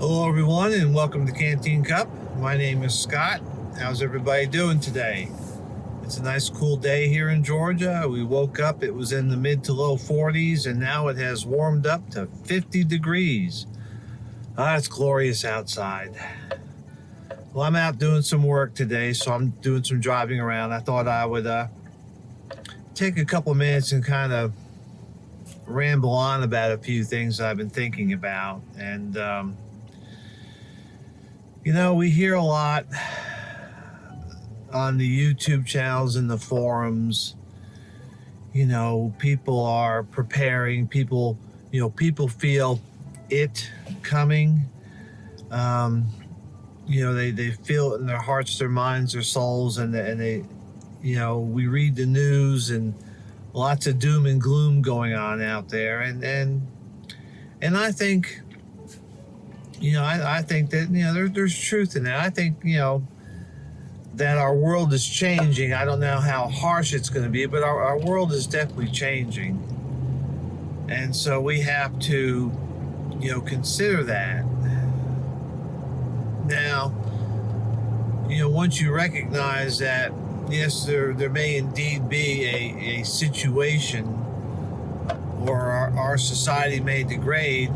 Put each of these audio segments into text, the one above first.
Hello, everyone, and welcome to Canteen Cup. My name is Scott. How's everybody doing today? It's a nice, cool day here in Georgia. We woke up, it was in the mid to low 40s, and now it has warmed up to 50 degrees. It's glorious outside. Well, I'm out doing some work today, so I'm doing some driving around. I thought I would take a couple minutes and kind of ramble on about a few things I've been thinking about. And we hear a lot on the YouTube channels and the forums. People are preparing. People feel it coming. They feel it in their hearts, their minds, their souls, and they we read the news and lots of doom and gloom going on out there, and I think. I think that, there's truth in that. I think, that our world is changing. I don't know how harsh it's going to be, but our world is definitely changing. And so we have to, consider that. Now, once you recognize that, yes, there may indeed be a situation or our society may degrade,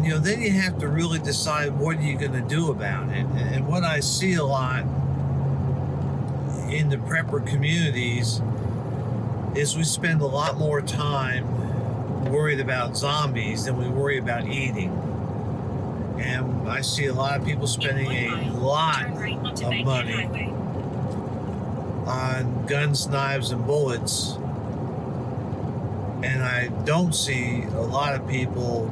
then you have to really decide what are you going to do about it. And what I see a lot in the prepper communities is we spend a lot more time worried about zombies than we worry about eating. And I see a lot of people spending a lot of money on guns, knives, and bullets. And I don't see a lot of people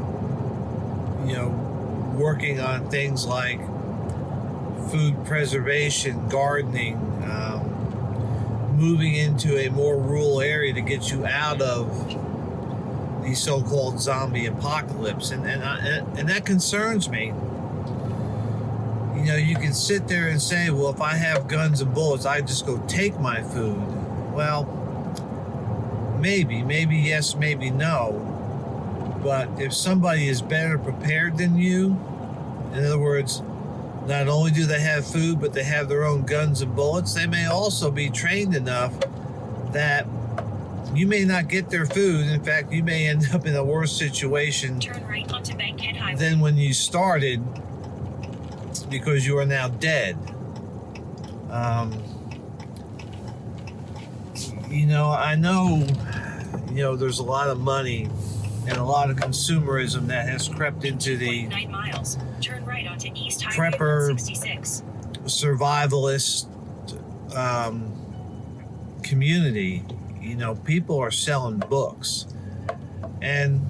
working on things like food preservation, gardening, moving into a more rural area to get you out of the so-called zombie apocalypse, and that concerns me. You can sit there and say, well, if I have guns and bullets, I just go take my food. Well, maybe yes, maybe no. But if somebody is better prepared than you, in other words, not only do they have food, but they have their own guns and bullets, they may also be trained enough that you may not get their food. In fact, you may end up in a worse situation than when you started, because you are now dead. I know, there's a lot of money and a lot of consumerism that has crept into the 9 miles. Turn right onto East Highway prepper 166. Survivalist community. People are selling books, and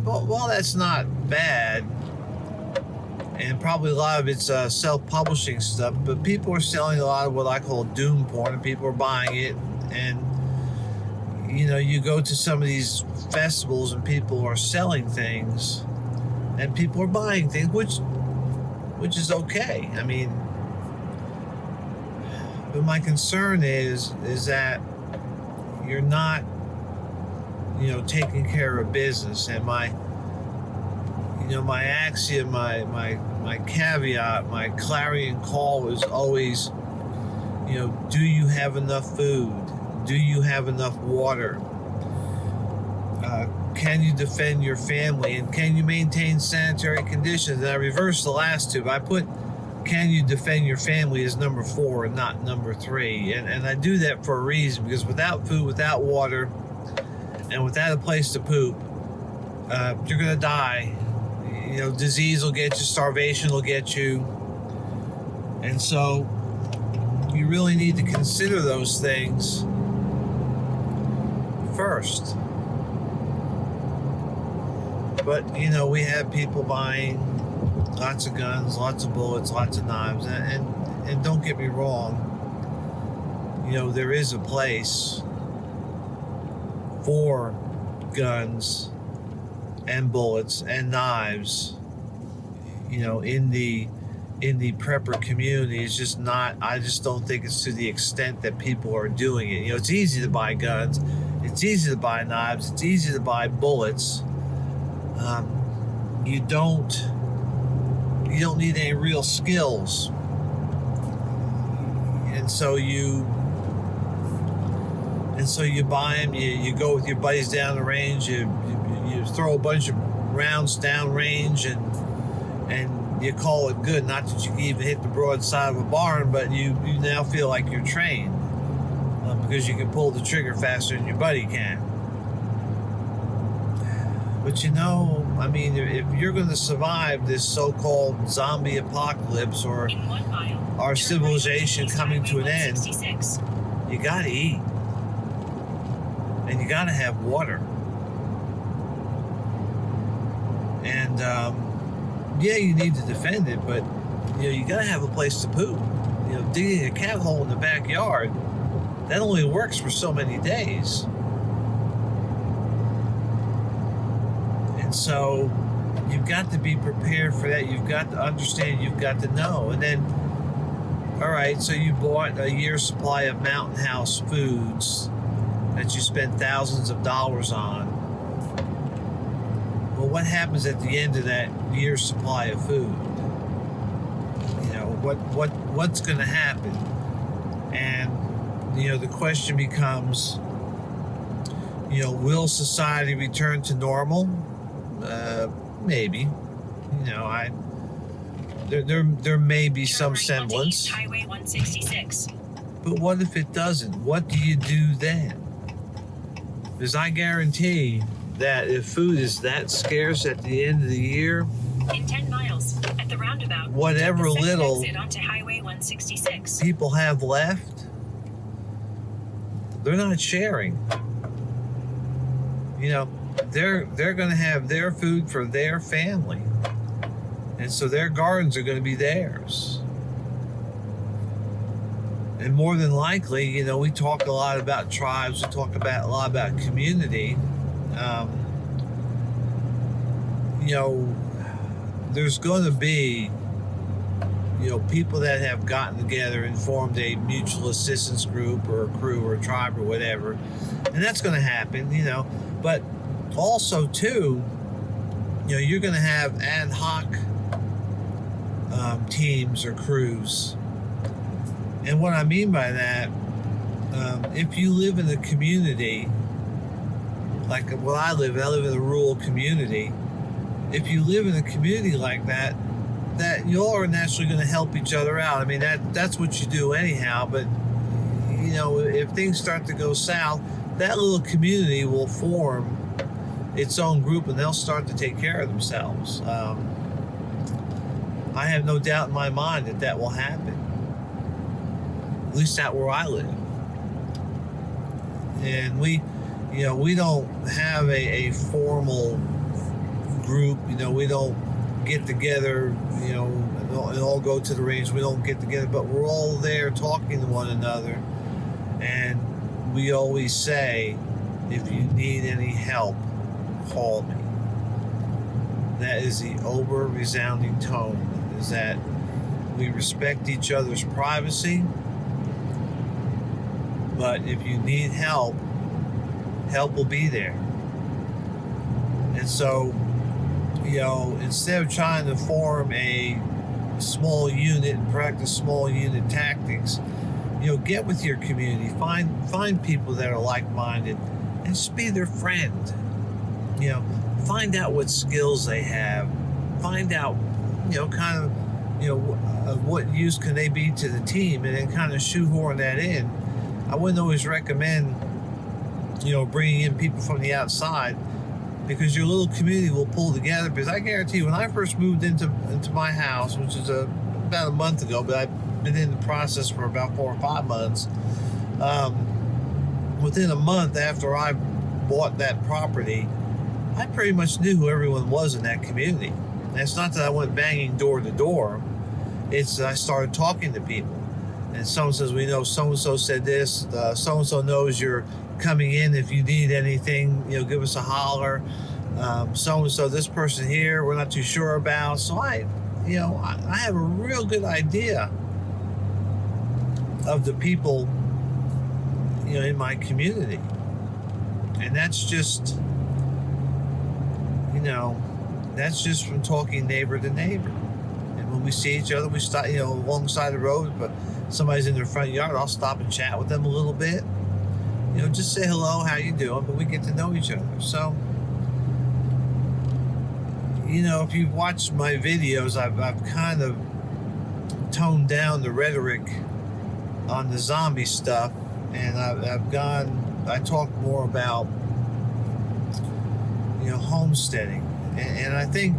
while that's not bad, and probably a lot of it's self-publishing stuff, but people are selling a lot of what I call doom porn, and people are buying it. And you go to some of these festivals and people are selling things and people are buying things, which is okay. I mean, but my concern is that you're not, taking care of business. And my axiom, my caveat, my clarion call is always, do you have enough food? Do you have enough water? Can you defend your family? And can you maintain sanitary conditions? And I reversed the last two. I put can you defend your family as number 4 and not number 3. And I do that for a reason, because without food, without water, and without a place to poop, you're going to die. Disease will get you, starvation will get you. And so you really need to consider those things first. But we have people buying lots of guns, lots of bullets, lots of knives, and don't get me wrong, there is a place for guns and bullets and knives, in the prepper community. It's just not, I just don't think it's to the extent that people are doing it. It's easy to buy guns, it's easy to buy knives, it's easy to buy bullets, you don't need any real skills, and so you buy them. You go with your buddies down the range. You throw a bunch of rounds down range, and you call it good. Not that you can even hit the broadside of a barn, but you now feel like you're trained, because you can pull the trigger faster than your buddy can. But I mean, if you're going to survive this so-called zombie apocalypse, or our civilization coming to an end, you got to eat. And you got to have water. And, yeah, you need to defend it, but, you got to have a place to poop. Digging a cat hole in the backyard, that only works for so many days. And so you've got to be prepared for that. You've got to understand. You've got to know. And then, all right, so you bought a year's supply of Mountain House foods that you spent thousands of dollars on. Well, what happens at the end of that year's supply of food? What's going to happen? And the question becomes, will society return to normal? Maybe. There may be some semblance. Highway 166. But what if it doesn't? What do you do then? Because I guarantee that if food is that scarce at the end of the year, in 10 miles at the roundabout, whatever little exit onto Highway 166. people have left, they're not sharing. They're going to have their food for their family, and so their gardens are going to be theirs. And more than likely, we talk a lot about tribes, we talk a lot about community. There's going to be, people that have gotten together and formed a mutual assistance group or a crew or a tribe or whatever. And that's going to happen, But also, too, you're going to have ad hoc teams or crews. And what I mean by that, if you live in a community, like where I live in a rural community. If you live in a community like that you all are naturally going to help each other out. I mean, that's what you do anyhow. But, if things start to go south, that little community will form its own group and they'll start to take care of themselves. I have no doubt in my mind that will happen. At least out where I live. And we don't have a formal group. We don't get together, and all go to the range. We don't get together, but we're all there talking to one another. And we always say, if you need any help, call me. That is the over-resounding tone, is that we respect each other's privacy. But if you need help will be there. And so, instead of trying to form a small unit and practice small unit tactics, get with your community, find people that are like-minded, and just be their friend. Find out what skills they have, find out, what use can they be to the team, and then kind of shoehorn that in. I wouldn't always recommend, bringing in people from the outside, because your little community will pull together. Because I guarantee you, when I first moved into my house, which is about a month ago, but I've been in the process for about 4 or 5 months, within a month after I bought that property, I pretty much knew who everyone was in that community. And it's not that I went banging door to door. It's that I started talking to people. And someone says, we know so-and-so said this. So-and-so knows you're coming in. If you need anything, give us a holler. So-and-so, this person here, we're not too sure about. So I have a real good idea of the people, in my community. And that's just, That's just from talking neighbor to neighbor. And when we see each other, we stop, alongside the road, but somebody's in their front yard, I'll stop and chat with them a little bit. Just say hello, how you doing, but we get to know each other. So, if you've watched my videos, I've kind of toned down the rhetoric on the zombie stuff, and I talk more about, homesteading. And I think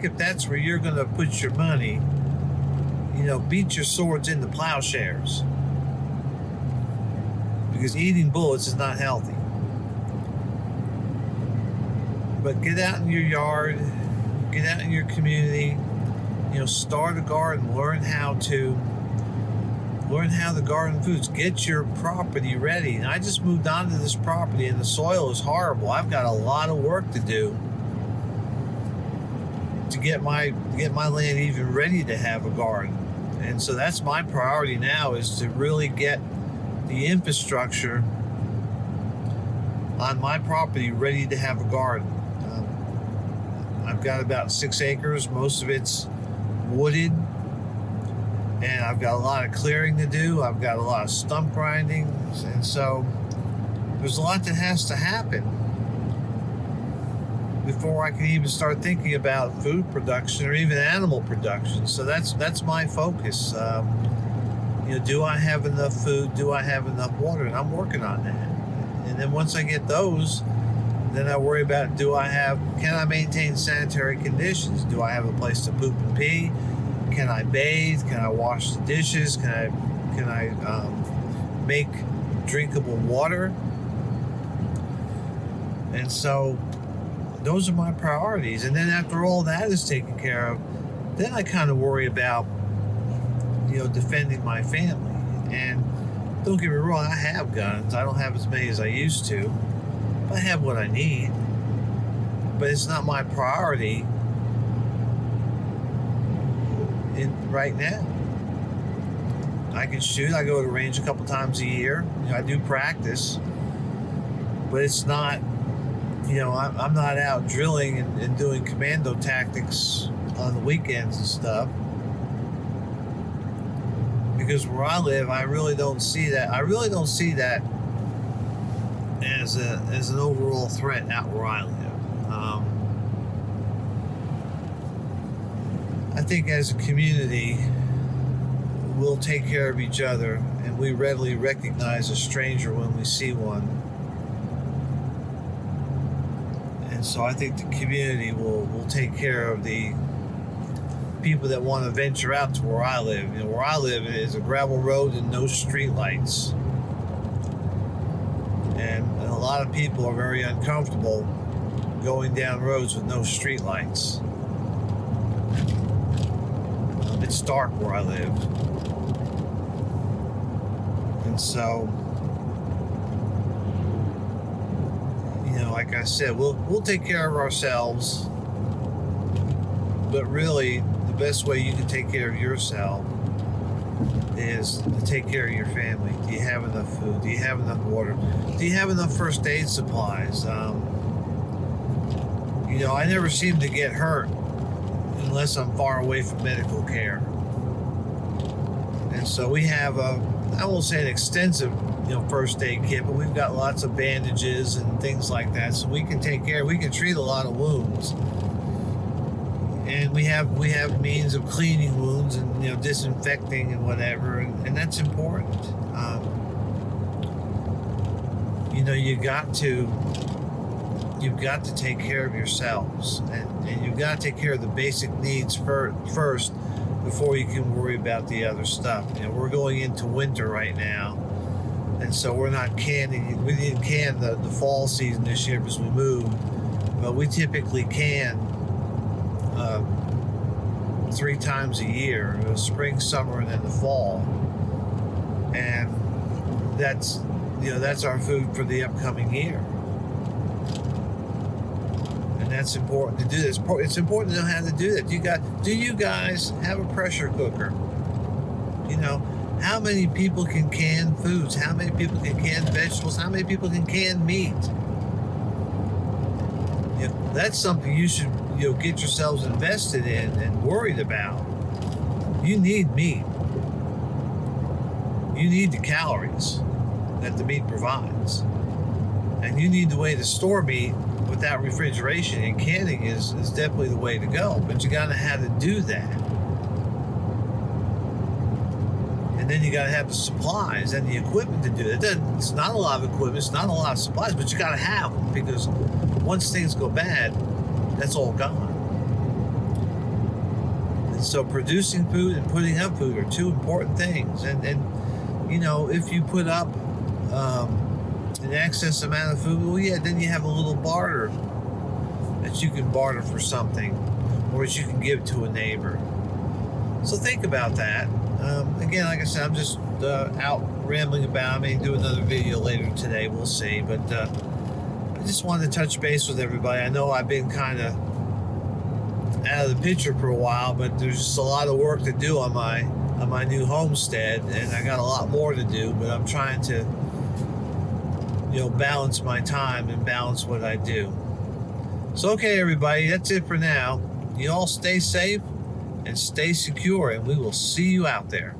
if that's where you're going to put your money, beat your swords into plowshares, because eating bullets is not healthy. But get out in your yard, get out in your community, start a garden, learn how the garden foods, get your property ready. And I just moved onto this property and the soil is horrible. I've got a lot of work to do to get my land even ready to have a garden. And so that's my priority now, is to really get the infrastructure on my property ready to have a garden. I've got about 6 acres. Most of it's wooded, and I've got a lot of clearing to do. I've got a lot of stump grinding, and so there's a lot that has to happen before I can even start thinking about food production or even animal production. So that's my focus. Do I have enough food? Do I have enough water? And I'm working on that. And then once I get those, then I worry about, can I maintain sanitary conditions? Do I have a place to poop and pee? Can I bathe? Can I wash the dishes? Can I make drinkable water? And so those are my priorities. And then after all that is taken care of, then I kind of worry about, defending my family. And don't get me wrong, I have guns. I don't have as many as I used to. I have what I need, but it's not my priority right now. I can shoot. I go to the range a couple times a year. I do practice, but it's not, I'm not out drilling and doing commando tactics on the weekends and stuff. Because where I live, I really don't see that. I really don't see that as an overall threat out where I live. I think as a community, we'll take care of each other, and we readily recognize a stranger when we see one. And so I think the community will take care of the people that want to venture out to where I live. Where I live is a gravel road and no street lights. And a lot of people are very uncomfortable going down roads with no street lights. It's dark where I live. And so, like I said, we'll take care of ourselves. But really, the best way you can take care of yourself is to take care of your family. Do you have enough food? Do you have enough water? Do you have enough first aid supplies? I never seem to get hurt unless I'm far away from medical care. And so we have I won't say an extensive, first aid kit, but we've got lots of bandages and things like that, so we can treat a lot of wounds. And we have means of cleaning wounds and disinfecting and whatever, and that's important. You've got to take care of yourselves, and you've got to take care of the basic needs first before you can worry about the other stuff. We're going into winter right now, and so we're not canning. We didn't can the fall season this year because we moved, but we typically can 3 times a year: the spring, summer, and then the fall. And that's our food for the upcoming year. And that's important to do this. It's important to know how to do that. Do you guys have a pressure cooker? How many people can can foods? How many people can can vegetables? How many people can can meat? that's something you should, get yourselves invested in and worried about. You need meat. You need the calories that the meat provides. And you need the way to store meat without refrigeration, and canning is definitely the way to go. But you got to have to do that. And then you got to have the supplies and the equipment to do it. It's not a lot of equipment, it's not a lot of supplies, but you got to have them, because once things go bad, that's all gone. And so producing food and putting up food are two important things. And if you put up an excess amount of food, well, yeah, then you have a little barter that you can barter for something, or that you can give to a neighbor. So think about that. Again, like I said, I'm just out rambling about. I may do another video later today. We'll see. But I just wanted to touch base with everybody. I know I've been kind of out of the picture for a while, but there's just a lot of work to do on my new homestead, and I got a lot more to do. But I'm trying to, balance my time and balance what I do. So, okay, everybody, that's it for now. You all stay safe and stay secure, and we will see you out there.